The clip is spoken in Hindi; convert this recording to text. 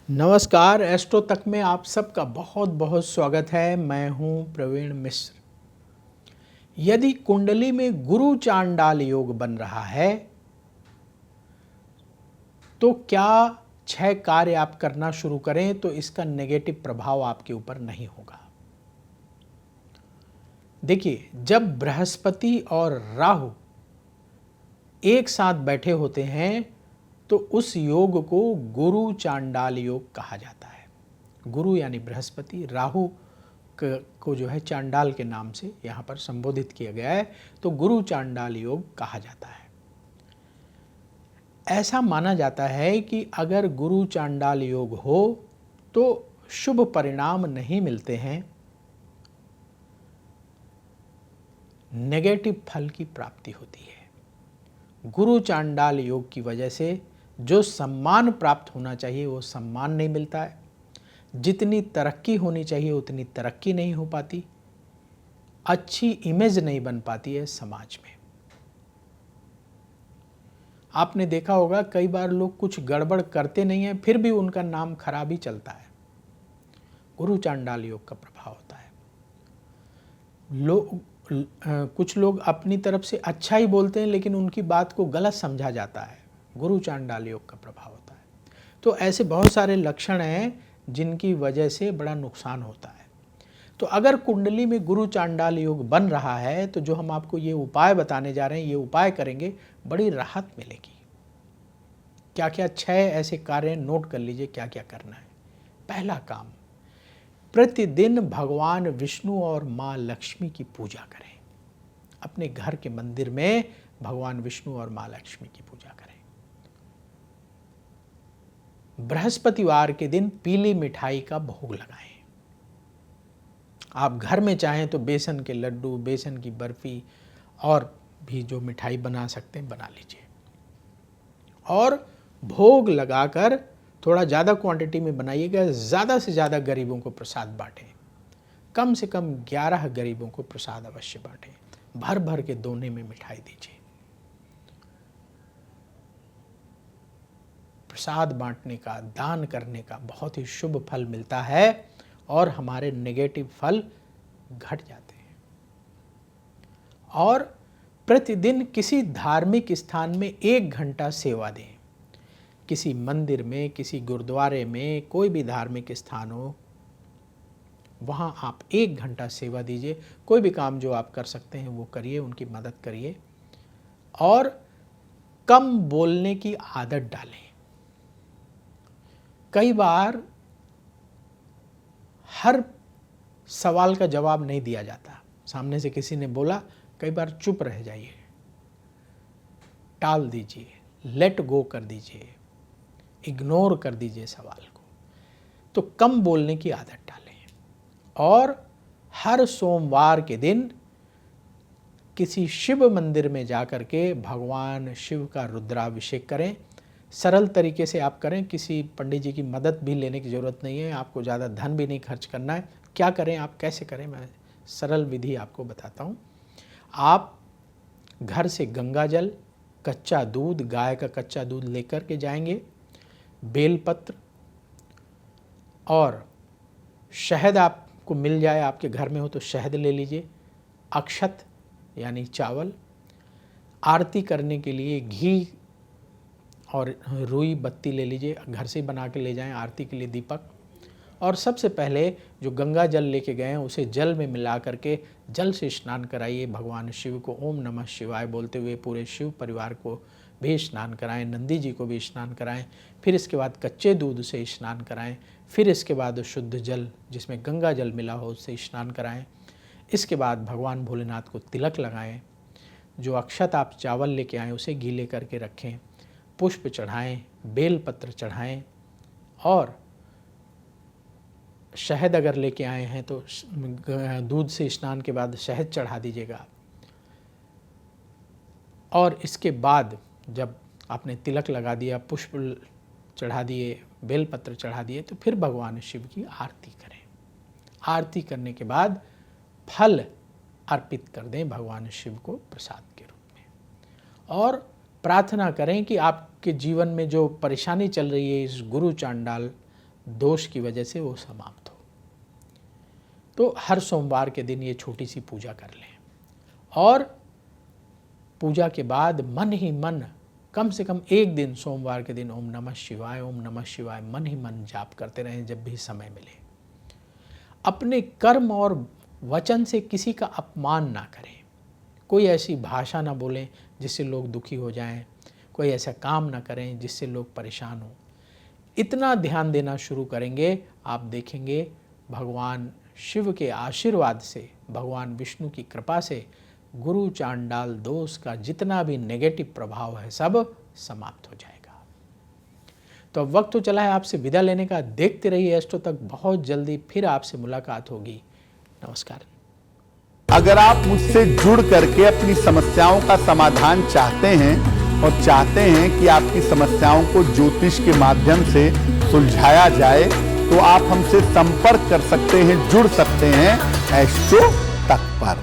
नमस्कार, एस्ट्रो तक में आप सबका बहुत बहुत स्वागत है। मैं हूं प्रवीण मिश्र। यदि कुंडली में गुरु चांडाल योग बन रहा है तो क्या 6 कार्य आप करना शुरू करें तो इसका नेगेटिव प्रभाव आपके ऊपर नहीं होगा। देखिए, जब बृहस्पति और राहु एक साथ बैठे होते हैं तो उस योग को गुरु चांडाल योग कहा जाता है। गुरु यानी बृहस्पति, राहु को जो है चांडाल के नाम से यहाँ पर संबोधित किया गया है, तो गुरु चांडाल योग कहा जाता है। ऐसा माना जाता है कि अगर गुरु चांडाल योग हो तो शुभ परिणाम नहीं मिलते हैं, नेगेटिव फल की प्राप्ति होती है। गुरु चांडाल योग की वजह से जो सम्मान प्राप्त होना चाहिए वो सम्मान नहीं मिलता है, जितनी तरक्की होनी चाहिए उतनी तरक्की नहीं हो पाती, अच्छी इमेज नहीं बन पाती है समाज में। आपने देखा होगा कई बार लोग कुछ गड़बड़ करते नहीं हैं फिर भी उनका नाम खराब ही चलता है। गुरु चांडाल योग का प्रभाव होता है। कुछ लोग अपनी तरफ से अच्छा ही बोलते हैं लेकिन उनकी बात को गलत समझा जाता है। गुरु चांडाल योग का प्रभाव होता है। तो ऐसे बहुत सारे लक्षण हैं जिनकी वजह से बड़ा नुकसान होता है। तो अगर कुंडली में गुरु चांडाल योग बन रहा है तो जो हम आपको ये उपाय बताने जा रहे हैं, ये उपाय करेंगे बड़ी राहत मिलेगी। क्या क्या 6 ऐसे कार्य नोट कर लीजिए क्या क्या करना है। पहला काम, प्रतिदिन भगवान विष्णु और माँ लक्ष्मी की पूजा करें। अपने घर के मंदिर में भगवान विष्णु और माँ लक्ष्मी की पूजा करें। बृहस्पतिवार के दिन पीली मिठाई का भोग लगाएं। आप घर में चाहें तो बेसन के लड्डू, बेसन की बर्फी और भी जो मिठाई बना सकते हैं बना लीजिए और भोग लगाकर थोड़ा ज़्यादा क्वांटिटी में बनाइएगा। ज़्यादा से ज़्यादा गरीबों को प्रसाद बांटें। कम से कम 11 गरीबों को प्रसाद अवश्य बांटें। भर भर के दोने में मिठाई दीजिए। प्रसाद बांटने का, दान करने का बहुत ही शुभ फल मिलता है और हमारे नेगेटिव फल घट जाते हैं। और प्रतिदिन किसी धार्मिक स्थान में 1 घंटा सेवा दें। किसी मंदिर में, किसी गुरुद्वारे में, कोई भी धार्मिक स्थान हो वहाँ आप 1 घंटा सेवा दीजिए। कोई भी काम जो आप कर सकते हैं वो करिए, उनकी मदद करिए और कम बोलने की आदत डालें। कई बार हर सवाल का जवाब नहीं दिया जाता। सामने से किसी ने बोला, कई बार चुप रह जाइए, टाल दीजिए, लेट गो कर दीजिए, इग्नोर कर दीजिए सवाल को। तो कम बोलने की आदत डालें और हर सोमवार के दिन किसी शिव मंदिर में जाकर के भगवान शिव का रुद्राभिषेक करें। सरल तरीके से आप करें, किसी पंडित जी की मदद भी लेने की ज़रूरत नहीं है। आपको ज़्यादा धन भी नहीं खर्च करना है। क्या करें, आप कैसे करें, मैं सरल विधि आपको बताता हूँ। आप घर से गंगा जल, कच्चा दूध, गाय का कच्चा दूध लेकर के जाएंगे, बेलपत्र और शहद आपको मिल जाए, आपके घर में हो तो शहद ले लीजिए, अक्षत यानी चावल, आरती करने के लिए घी और रुई बत्ती ले लीजिए, घर से बना के ले जाएं आरती के लिए दीपक। और सबसे पहले जो गंगा जल लेके गए हैं उसे जल में मिला करके जल से स्नान कराइए। भगवान शिव को ओम नमः शिवाय बोलते हुए पूरे शिव परिवार को भी स्नान कराएं, नंदी जी को भी स्नान कराएं। फिर इसके बाद कच्चे दूध से स्नान कराएं। फिर इसके बाद शुद्ध जल जिसमें गंगा जल मिला हो उससे स्नान कराएं। इसके बाद भगवान भोलेनाथ को तिलक लगाएं। जो अक्षत आप चावल लेके आएँ उसे गीले करके रखें, पुष्प चढ़ाएं, बेल पत्र चढ़ाएं और शहद अगर लेके आए हैं तो दूध से स्नान के बाद शहद चढ़ा दीजिएगा। और इसके बाद जब आपने तिलक लगा दिया, पुष्प चढ़ा दिए, बेलपत्र चढ़ा दिए, तो फिर भगवान शिव की आरती करें। आरती करने के बाद फल अर्पित कर दें भगवान शिव को प्रसाद के रूप में और प्रार्थना करें कि आपके जीवन में जो परेशानी चल रही है इस गुरु चांडाल दोष की वजह से वो समाप्त हो। तो हर सोमवार के दिन ये छोटी सी पूजा कर लें और पूजा के बाद मन ही मन कम से कम एक दिन सोमवार के दिन ओम नमः शिवाय मन ही मन जाप करते रहें जब भी समय मिले। अपने कर्म और वचन से किसी का अपमान ना करें, कोई ऐसी भाषा ना बोलें जिससे लोग दुखी हो जाएं, कोई ऐसा काम ना करें जिससे लोग परेशान हों। इतना ध्यान देना शुरू करेंगे, आप देखेंगे भगवान शिव के आशीर्वाद से, भगवान विष्णु की कृपा से गुरु चांडाल दोष का जितना भी नेगेटिव प्रभाव है सब समाप्त हो जाएगा। तो अब वक्त तो चला है आपसे विदा लेने का। देखते रहिए एस्ट्रो तक, बहुत जल्दी फिर आपसे मुलाकात होगी। नमस्कार। अगर आप मुझसे जुड़ करके अपनी समस्याओं का समाधान चाहते हैं और चाहते हैं कि आपकी समस्याओं को ज्योतिष के माध्यम से सुलझाया जाए, तो आप हमसे संपर्क कर सकते हैं, जुड़ सकते हैं एस्ट्रो तक पर।